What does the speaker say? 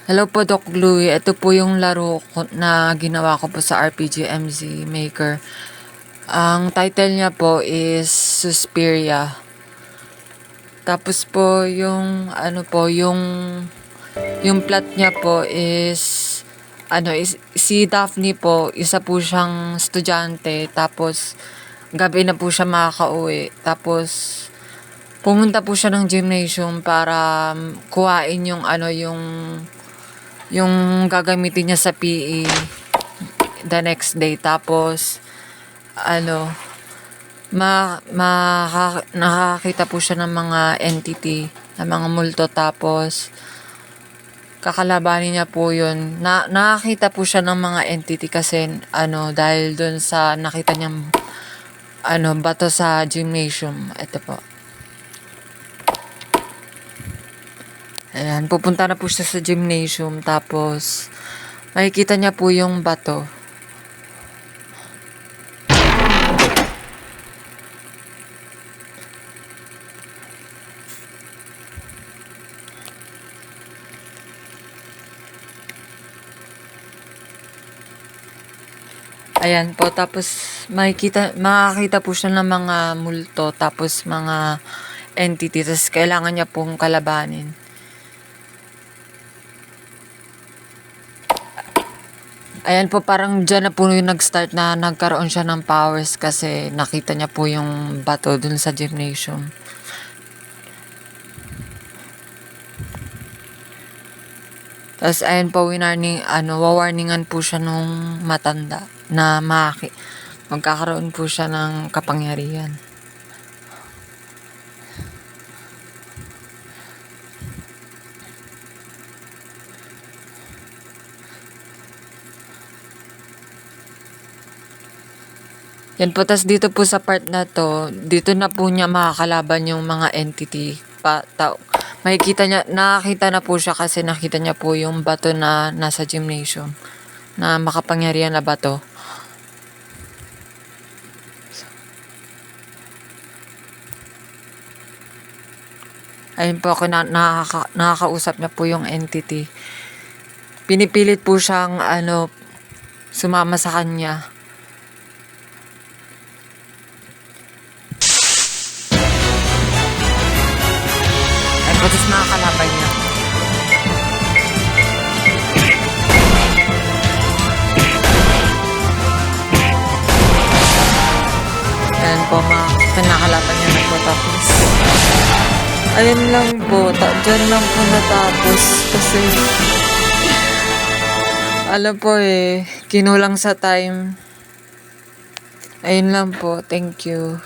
Hello po, Doc Louie. Ito po yung laro na ginawa ko po sa RPG MZ Maker. Ang title niya po is Suspiria. Tapos po yung plot niya po is si Daphne po, isa po siyang estudyante, tapos gabi na po siya makakauwi. Tapos pumunta po siya ng gymnasium para kuhain yung gagamitin niya sa PE the next day. Tapos nakakita po siya ng mga entity, ng mga multo. Tapos kakalabanin niya po yun. Nakakita po siya ng mga entity kasi dahil dun sa nakita niyang bato sa gymnasium. Ito po. Ayan, pupunta na po siya sa gymnasium, tapos makikita niya po yung bato. Ayan po, tapos makakita po siya ng mga multo, tapos mga entity, tapos kailangan niya pong kalabanin. Ayan po, parang dyan na po yung nag-start na nagkaroon siya ng powers kasi nakita niya po yung bato dun sa gymnasium. Tapos ayan po, wawarningan po siya nung matanda na magkakaroon po siya ng kapangyarihan. Yan po, tas dito po sa part na to, dito na po niya makakalaban yung mga entity. Nakakita na po siya kasi nakita niya po yung bato na nasa gymnasium, na makapangyarihan na bato. Ayun po, nakakausap niya po yung entity. Pinipilit po siyang sumama sa kanya. Tapos nakakalaban niya. Ayan po, nakakalaban niya na po. Tapos ayun lang po, dyan lang po natapos kasi alam po kinulang sa time. Ayun lang po, thank you.